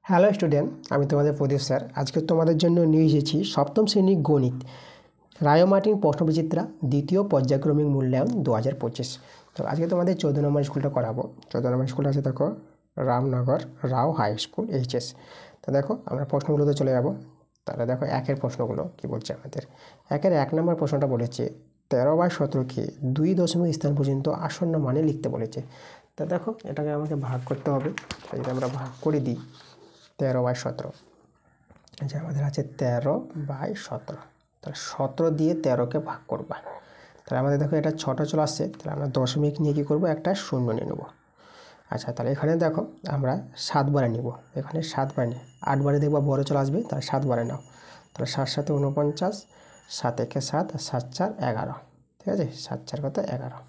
Hello student, আমি তোমাদের প্রদীপ sir. আজকে তোমাদের জন্য নিয়ে এসেছি সপ্তম শ্রেণী গণিত রায় মার্টিন প্রশ্নবিচিত্রা দ্বিতীয় পর্যায়ক্রমিক মূল্যায়ন 2025। তো আজকে তোমাদের 14 নম্বর স্কুলটা করাবো। 14 নম্বর স্কুল আছে দেখো, রামনগর রাও হাই স্কুল এইচএস। তো দেখো আমরা প্রশ্নগুলোতে চলে যাবো। তাহলে দেখো একের প্রশ্নগুলো কি বলছে আমাদের। একের 1 নম্বর প্রশ্নটা বলেছে 13/17কে 2 দশমিক স্থান পর্যন্ত আসন্ন মানে লিখতে বলেছে। তো দেখো এটাকে আমাকে ভাগ করতে হবে। যদি আমরা ভাগ করে দিই 13/17, যে আমাদের আছে 13/17, তাহলে 17 দিয়ে 13কে ভাগ করবা। তাহলে আমাদের দেখো এটা ছটা চলে আসছে, তাহলে আমরা দশমিক নিয়ে কী করবো, একটা শূন্য নিয়ে নেবো। আচ্ছা, তাহলে এখানে দেখো আমরা 7 বারে নিব, এখানে 7 বারে নিই, 8 বারে দেখবা বড় চলে আসবে, তাহলে 7 বারে নাও। তাহলে 7 7 49, 7 1 7, আর 7 4 11, ঠিক আছে। 7 4 কত 11,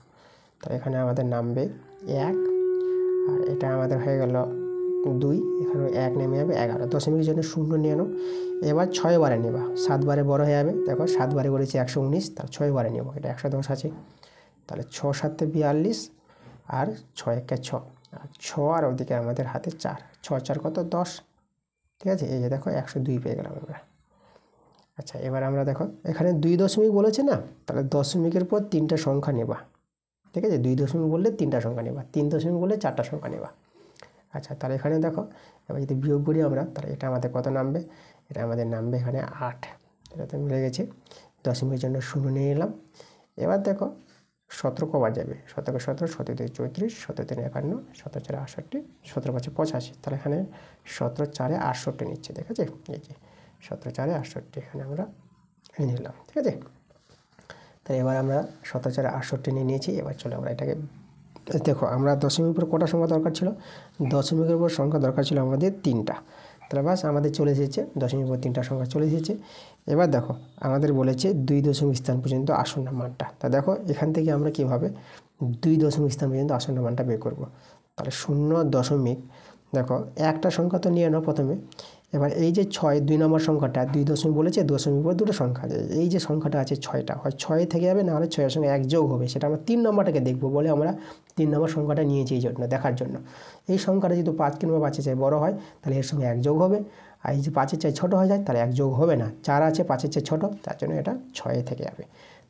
তাহলে এখানে আমাদের নামবে 1, আর এটা আমাদের হয়ে গেল 2, এখানে 1 নেমে যাবে 11, দশমিকের জন্য শূন্য নিয়ে নাও। এবার 6 বারে নেবা, 7 বারে বড় হয়ে যাবে। দেখো 7 বারে করেছি 119, তার 6 বারে নেব, এটা 110 আছে। তাহলে 6 7 42, আর 6 1 6, আর 6, আর ওদিকে আমাদের হাতে 4, 6 4 কত 10, ঠিক আছে। এই যে দেখো 102 পেয়ে গেলাম আমরা। আচ্ছা, এবার আমরা দেখো এখানে 2 দশমিক বলেছে না, তাহলে দশমিকের পর 3টা সংখ্যা নেবা, ঠিক আছে। 2 দশমিক বললে 3টা সংখ্যা নেবা, 3 দশমিক বললে 4টা সংখ্যা নেবা। আচ্ছা, তাহলে এখানে দেখো এবার যদি বিয়োগ করি আমরা, তাহলে এটা আমাদের কত নামবে, এটা আমাদের নামবে এখানে 8, এটা তো মিলে গেছে। দশমিকের জন্য শূন্য নিয়ে নিলাম। এবার দেখো 17 কবার যাবে, 17 17, 17 2 34, 17 3 51, 17 4 68, 17 5 85, তাহলে এখানে 17 4 68 নিচ্ছে, ঠিক আছে। এই যে 17 4 68 এখানে আমরা নিলাম, ঠিক আছে। তাহলে এবার আমরা 17 4 68 নিয়ে নিয়েছি। এবার চলো আমরা এটাকে দেখো, আমরা দশমিকের উপর কটা সংখ্যা দরকার ছিল, দশমিকের উপর সংখ্যা দরকার ছিল আমাদের 3টা। তাহলে বাস আমাদের চলে এসেছে, দশমিকের উপর 3টা সংখ্যা চলে এসেছে। এবার দেখো আমাদের বলেছে 2 দশমিক স্থান পর্যন্ত আসন্ন মানটা। তা দেখো এখান থেকে আমরা কীভাবে 2 দশমিক স্থান পর্যন্ত আসন্ন মানটা বের করব। তাহলে 0 দশমিক, দেখো একটা সংখ্যা তো নিয়ে নাও প্রথমে। এবার এই যে 6, 2 নম্বর সংখ্যাটা 2 দশমিক বলেছে, দশমিক পর দুটো সংখ্যা আছে, এই যে সংখ্যাটা আছে 6টা, হয় 6 থেকে যাবে, না হলে 6 এর সঙ্গে 1 যোগ হবে, সেটা আমরা 3 নম্বরটাকে দেখবো বলে আমরা 3 নম্বর সংখ্যাটা নিয়েছি এই জন্য, দেখার জন্য। এই সংখ্যাটা যদি 5 কিংবা 5-এর চেয়ে বড় হয়, তাহলে এর সঙ্গে 1 যোগ হবে, আর এই যে 5-এর চেয়ে ছোটো হয়ে যায়, তাহলে 1 যোগ হবে না। 4 আছে 5-এর চেয়ে ছোটো, তার জন্য এটা 6 থেকে যাবে।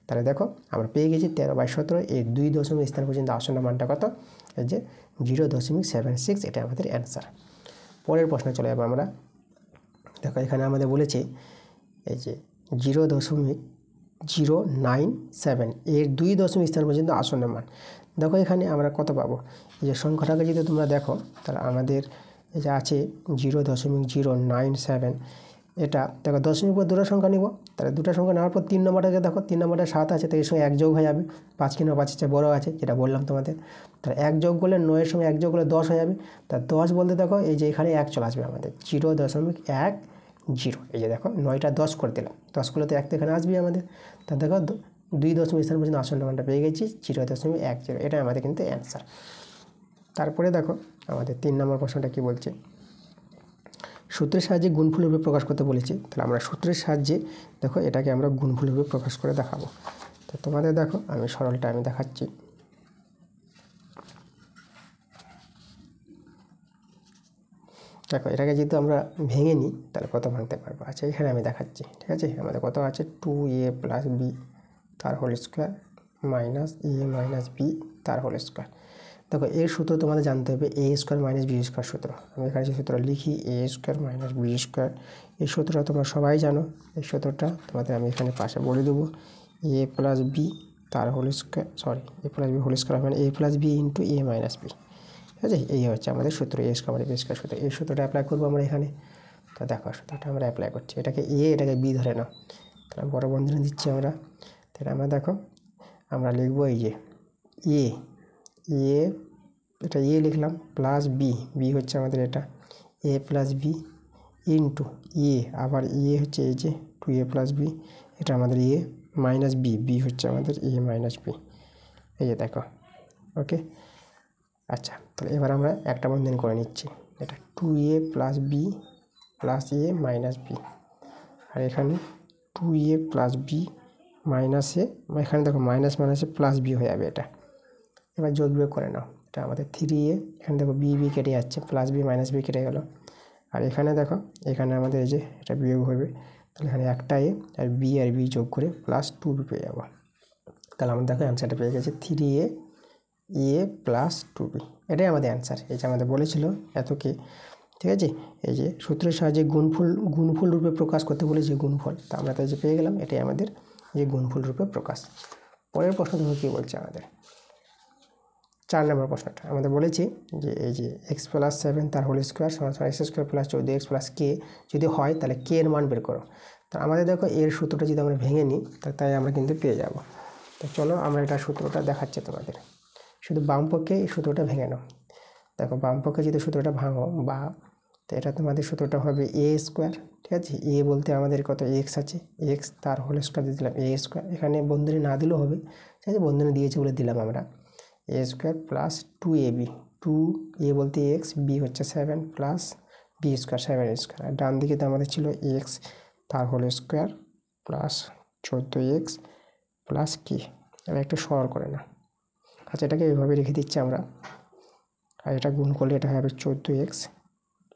তাহলে দেখো আমরা পেয়ে গেছি 13/17 এর 2 দশমিক স্থান পর্যন্ত আসন্ন মানটা কত, এই যে 0.76, এটা আমাদের অ্যান্সার। পরের প্রশ্নে চলে যাবো আমরা। দেখো এখানে আমাদের বলেছে এই যে 0.097 এর 2 দশমিক স্থান পর্যন্ত আসন্ন মান। দেখো এখানে আমরা কত পাবো, এই যে সংখ্যাটাকে যদি তোমরা দেখো, তাহলে আমাদের এই যে আছে 0.097, এটা দেখো দশমিক পর দুটো সংখ্যা নিব, তাহলে দুটো সংখ্যা নেওয়ার পর 3 নম্বরটাকে দেখো, 3 নম্বরটা 7 আছে, তো এর সঙ্গে 1 যোগ হয়ে যাবে, 5 কিংবা 5-এর চেয়ে বড়ো আছে, যেটা বললাম তোমাদের। তাহলে 1 যোগ করলে 9-এর সঙ্গে 1 যোগ করলে 10 হয়ে যাবে। তা 10 বলতে দেখো এই যে এখানে 1 চলে আসবে আমাদের, 0.10, এই যে দেখো 9টা 10 করে দিলাম, 10 করলে তো 1 তো এখানে আসবেই আমাদের। তা দেখো 2 দশমিক স্থান পর্যন্ত আসন্ন মানটা পেয়ে গেছি 0.10, এটা আমাদের কিন্তু অ্যান্সার। তারপরে দেখো আমাদের 3 নম্বর প্রশ্নটা কি বলছে, সূত্রের সাহায্যে গুণফল রূপে প্রকাশ করতে বলেছে। তাহলে আমরা সূত্রের সাহায্যে দেখো এটাকে আমরা গুণফল রূপে প্রকাশ করে দেখাবো। তো তোমাদের দেখো আমি সরলটা আমি দেখাচ্ছি। দেখো এটাকে যেহেতু আমরা ভেঙে নিই, তাহলে কত ভাঙতে পারবো। আচ্ছা, এখানে আমি দেখাচ্ছি, ঠিক আছে। আমাদের কত আছে, 2a + b তার whole square minus a minus b তার হোল স্কোয়ার। দেখো এর সূত্র তোমাদের জানতে হবে, a square minus b square সূত্র। আমি এখানে যে সূত্র লিখি, a square minus b square, এই সূত্রটা তোমরা সবাই জানো। এই সূত্রটা তোমাদের আমি এখানে পাশে বলে দেবো, a + b তার whole square, a + b whole square মানে a + b into a minus b, ঠিক আছে। এই হচ্ছে আমাদের সূত্র, a square minus b square সূত্র। এই সূত্রটা অ্যাপ্লাই করবো আমরা এখানে। তো দেখো সূত্রটা আমরা অ্যাপ্লাই করছি, এটাকে a, এটাকে b ধরে নাও, তাহলে বড় বন্ধনী দিচ্ছি আমরা। তাহলে আমরা দেখো আমরা লিখবো এই যে a, এটা a লিখলাম, প্লাস b হচ্ছে আমাদের এটা a + b ইন্টু a, আবার হচ্ছে এই যে 2a + b, এটা আমাদের a মাইনাস b হচ্ছে আমাদের a মাইনাস b, এই যে দেখো। ওকে, আচ্ছা, তাহলে এবার আমরা একটা বন্ধনী করে নিচ্ছি, এটা 2a + b plus a minus b, আর এখানে 2a + b মাইনাস a, এখানে দেখো মাইনাস মাইনাসে প্লাস b হয়ে যাবে এটা। এবার যোগ বিয়োগ করে নাও, এটা আমাদের 3a, এখানে দেখো b কেটে যাচ্ছে, প্লাস b মাইনাস b কেটে গেল, আর এখানে দেখো এখানে আমাদের এই যে এটা বিয়োগ হবে, তাহলে এখানে একটা এ আর বি যোগ করে প্লাস 2b পেয়ে যাবো। তাহলে আমরা দেখো অ্যান্সারটা পেয়ে গেছি 3a প্লাস 2b, এটাই আমাদের অ্যান্সার। এই যে আমাদের বলেছিল এতকে, ঠিক আছে, এই যে সূত্রের সাহায্যে গুণফল রূপে প্রকাশ করতে বলেছে গুণফল, তা আমরা তাই যে পেয়ে গেলাম, এটাই আমাদের যে গুণফল রূপে প্রকাশ। পরের প্রশ্ন দেখো কী বলছে আমাদের 4 নম্বর প্রশ্নটা। আমাদের বলেছি যে এই যে এক্স প্লাস 7 তার হোল স্কোয়ার সমান x square plus 14x plus k যদি হয় তাহলে কে এর মান বের করো। তা আমাদের দেখো এর সূত্রটা যদি আমরা ভেঙে নিই তাই আমরা কিন্তু পেয়ে যাব। তো চলো আমরা এটা সূত্রটা দেখাচ্ছি তোমাদের, শুধু বাম পক্ষে এই সূত্রটা ভেঙে নাও। দেখো বাম পক্ষে যদি সূত্রটা ভাঙো বা, তো এটা তোমাদের সূত্রটা হবে এ স্কোয়ার, ঠিক আছে, এ বলতে আমাদের কত এক্স আছে, এক্স তার হোল স্কোয়ার দিয়ে দিলাম এ স্কোয়ার, এখানে বন্ধনী না দিলেও হবে, ঠিক আছে, বন্ধনী দিয়েছে বলে দিলাম আমরা, এ স্কোয়ার প্লাস 2ab, 2a বলতে এক্স, বি হচ্ছে 7 প্লাস বি স্কোয়ার 7 স্কোয়ার, আর ডান দিকে তো আমাদের ছিল এক্স তার whole square plus 14x plus কি, এবার একটু সরল করে না। আচ্ছা এটাকে এইভাবে রেখে দিচ্ছি আমরা, আর এটা গুণ করলে এটা হবে 14x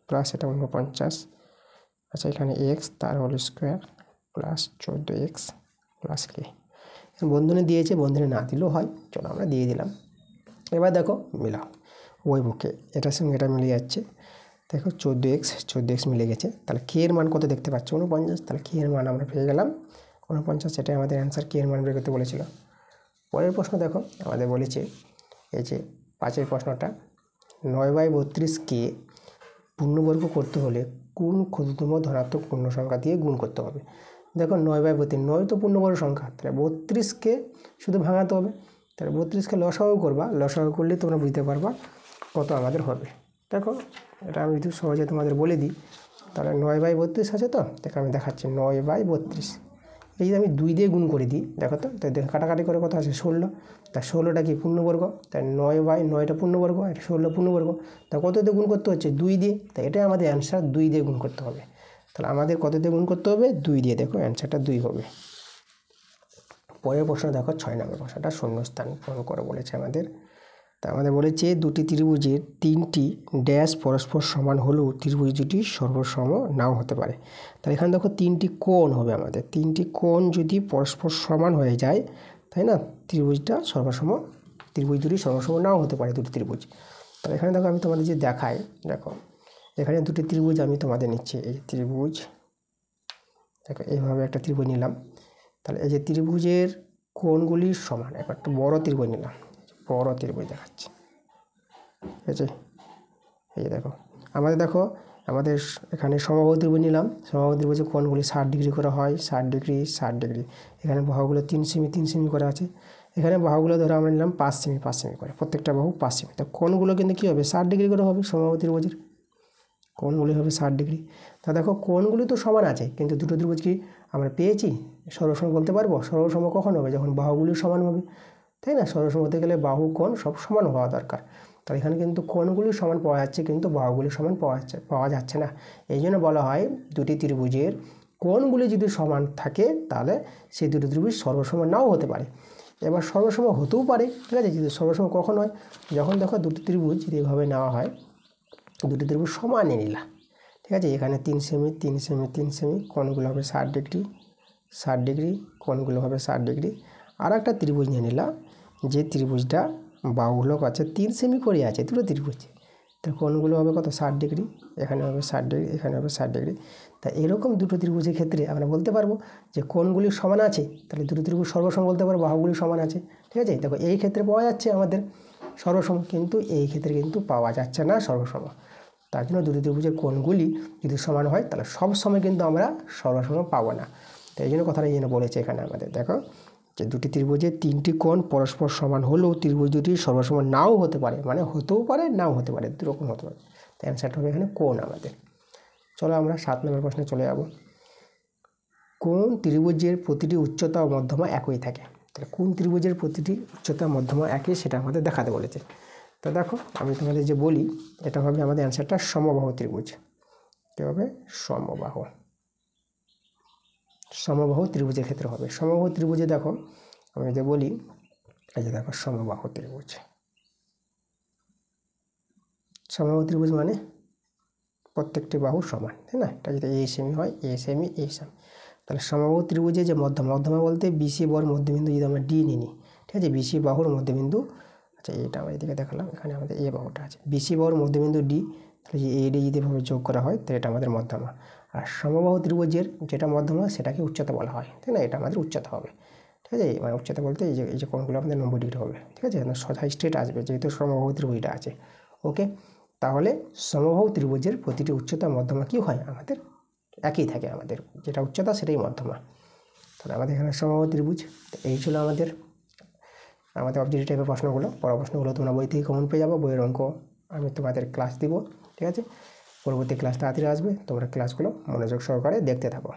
প্লাস এটা 49। আচ্ছা এখানে এক্স তার whole square plus 14x plus k, বন্ধনী দিয়েছে, বন্ধনী না দিলেও হয়, চলো আমরা দিয়ে দিলাম। এবার দেখো মিলাও ওই বুকে এটার সঙ্গে এটা মিলে যাচ্ছে, দেখো 14x মিলে গেছে, তাহলে কে এর মান কত দেখতে পাচ্ছ 49, তাহলে কে এর মান আমরা পেয়ে গেলাম 49, এটাই আমাদের অ্যান্সার, কে এর মান বের করতে বলেছিল। পরের প্রশ্ন দেখো আমাদের বলেছে এই যে 5 প্রশ্নটা, 9/32কে পূর্ণবর্গ করতে হলে কোন ক্ষুদ্রতম ধনাত্মক পূর্ণ সংখ্যা দিয়ে গুণ করতে হবে। দেখো 9/32, 9 তো পূর্ণবর্গ সংখ্যা, তাহলে 32কে শুধু ভাঙাতে হবে, তাহলে 32কে লসাগু করবা, লসাগু করলে তোমরা বুঝতে পারবা কত আমাদের হবে। দেখো এটা আমি যদি সহজে তোমাদের বলে দিই, তাহলে 9/32 আছে, তো দেখো আমি দেখাচ্ছি 9/32, এই যদি আমি 2 দিয়ে গুণ করে দিই, দেখো তো দেখো কাটাকাটি করে কত আছে 16, তা 16টা কি পূর্ণবর্গ, তাই 9/9টা পূর্ণবর্গ, এটা 16 পূর্ণবর্গ, তা কত দিয়ে গুণ করতে হচ্ছে 2 দিয়ে, তাই এটাই আমাদের অ্যান্সার, 2 দিয়ে গুণ করতে হবে। তাহলে আমাদের কত দিয়ে গুণ করতে হবে 2 দিয়ে, দেখো অ্যান্সারটা 2 হবে। পরের প্রশ্ন দেখো 6 নম্বর প্রশ্নটা, শূন্যস্থান পূরণ করে বলেছে আমাদের। তা আমাদের বলেছে দুটি ত্রিভুজের 3টি ড্যাশ পরস্পর সমান হলেও ত্রিভুজ দুটি সর্বসম নাও হতে পারে। তাহলে এখানে দেখো 3টি কোণ হবে আমাদের, 3টি কোণ যদি পরস্পর সমান হয়ে যায়, তাই না, ত্রিভুজ দুটি সর্বসম নাও হতে পারে, দুটি ত্রিভুজ। তাহলে এখানে দেখো আমি তোমাদের যে দেখাই, দেখো এখানে দুটি ত্রিভুজ আমি তোমাদের নিচ্ছি, এই ত্রিভুজ, দেখো এইভাবে একটা ত্রিভুজ নিলাম, তাহলে এই যে ত্রিভুজের কোণগুলি সমান, একটা বড় ত্রিভুজ নিলাম, বড় ত্রিভুজ দেখাচ্ছি, ঠিক আছে, এই যে দেখো আমাদের এখানে সমবাহু ত্রিভুজ নিলাম, সমবাহু ত্রিভুজের কোণগুলি 60 ডিগ্রি করে হয়, 60 ডিগ্রি 60 ডিগ্রি, এখানে বাহুগুলো 3 সেমি করে আছে, এখানে বাহুগুলো ধরো আমরা নিলাম 5 সেমি করে, প্রত্যেকটা বাহু 5 সেমি, তো কোণগুলো কিন্তু কী হবে 60 ডিগ্রি করে হবে, সমবাহু ত্রিভুজের কোণগুলি হবে 60 ডিগ্রি। তা দেখো কোণগুলি তো সমান আছে, কিন্তু দুটো ত্রিভুজ কি আমরা পেয়েছি সর্বসম বলতে পারবো, সর্বসম কখন হবে যখন বাহুগুলি সমান হবে, তাই না, সর্বসম হতে গেলে বাহু কোণ সব সমান হওয়া দরকার। তো এখানে কিন্তু কোণগুলি সমান পাওয়া যাচ্ছে, কিন্তু বাহুগুলি সমান পাওয়া যাচ্ছে না, এই জন্য বলা হয় দুটি ত্রিভুজের কোণগুলি যদি সমান থাকে তাহলে সেই দুটি ত্রিভুজ সর্বসম নাও হতে পারে। এবার সর্বসম হতেও পারে, ঠিক আছে, যদি সর্বসম কখন হয়, যখন দেখো দুটি ত্রিভুজ যদি এভাবে নেওয়া হয়, দুটি ত্রিভুজ সমানে নিলা, ঠিক আছে, এখানে 3 সেমি, কোণগুলো হবে 60 ডিগ্রি, কোণগুলো হবে 60 ডিগ্রি। আর একটা ত্রিভুজ নিয়ে নিলাম, যে ত্রিভুজটা বাহুগুলো আছে 3 সেমি করে আছে, দুটো ত্রিভুজ, তো কোণগুলো হবে কত 60 ডিগ্রি, এখানে হবে 60 ডিগ্রি, এখানে হবে 60 ডিগ্রি। তা এরকম দুটো ত্রিভুজের ক্ষেত্রে আমরা বলতে পারবো যে কোণগুলি সমান আছে, তাহলে দুটো ত্রিভুজ সর্বসম বলতে পারবো, বাহুগুলি সমান আছে, ঠিক আছে। দেখো এই ক্ষেত্রে পাওয়া যাচ্ছে আমাদের সর্বসম, কিন্তু এই ক্ষেত্রে কিন্তু পাওয়া যাচ্ছে না সর্বসম, তার জন্য দুটি ত্রিভুজের কোণগুলি যদি সমান হয় তাহলে সব সময় কিন্তু আমরা সর্বসম পাবো না। তো এই জন্য কথাটা এই জন্য বলেছে এখানে আমাদের, দেখো যে দুটি ত্রিভুজের 3টি কোণ পরস্পর সমান হলেও ত্রিভুজ দুটি সর্বসম নাও হতে পারে, মানে হতেও পারে নাও হতে পারে, দুরকম হতে পারে, তো অ্যান্সারটা হবে এখানে কোণ আমাদের। চলো আমরা 7 নম্বর প্রশ্নে চলে যাব। কোন ত্রিভুজের প্রতিটি উচ্চতা ও মধ্যমা একই থাকে, তাহলে কোন ত্রিভুজের প্রতিটি উচ্চতা মধ্যমা একই সেটা আমাদের দেখাতে বলেছে। তো দেখো আমি তোমাদের যে বলি, এটা হবে আমাদের অ্যান্সারটা সমবাহু ত্রিভুজ, কী হবে সমবাহু ত্রিভুজের ক্ষেত্রে হবে। সমবাহু ত্রিভুজে দেখো আমি যে বলি, এই যে দেখো সমবাহু ত্রিভুজ মানে প্রত্যেকটি বাহু সমান, তাই না? এটা যদি এ সেমি হয়, এ সেমি, এ সেমি, তাহলে সমবাহু ত্রিভুজে যে মধ্যমা বলতে বিসি বর মধ্যবিন্দু যদি আমরা ডি নিই, ঠিক আছে, বিসি বাহুর মধ্যবিন্দু, আচ্ছা এটা আমরা এদিকে দেখালাম, এখানে আমাদের এ বাহুটা আছে, বিসি বাহুর মধ্যবিন্দু ডি, তাহলে যে এ ডি যদি এভাবে যোগ করা হয় তো এটা আমাদের মধ্যমা। আর সমবাহু ত্রিভুজের যেটা মধ্যমা সেটাকে উচ্চতা বলা হয়, তাই না? এটা আমাদের উচ্চতা হবে, ঠিক আছে। মানে উচ্চতা বলতে এই যে কোণগুলো আমাদের 90 ডিগ্রি হবে, ঠিক আছে, সোজা স্ট্রেট আসবে যেহেতু সমবাহু ত্রিভুজটা আছে। ওকে, তাহলে সমবাহু ত্রিভুজের প্রতিটি উচ্চতা মধ্যমা কী হয়, আমাদের একই থাকে, আমাদের যেটা উচ্চতা সেটাই মধ্যমা। তাহলে আমাদের এখানে সমবাহু ত্রিভুজ। এই ছিল আমাদের অবজেক্টিভ টাইপের প্রশ্নগুলো। পরের প্রশ্নগুলো তোমরা বই থেকে কমন পেয়ে যাবো, বইয়ের অঙ্ক আমি তোমাদের ক্লাস দিব, ঠিক আছে। পরবর্তী ক্লাস তাড়াতাড়ি আসবে, তোমরা ক্লাসগুলো মনোযোগ সহকারে দেখতে থাকো।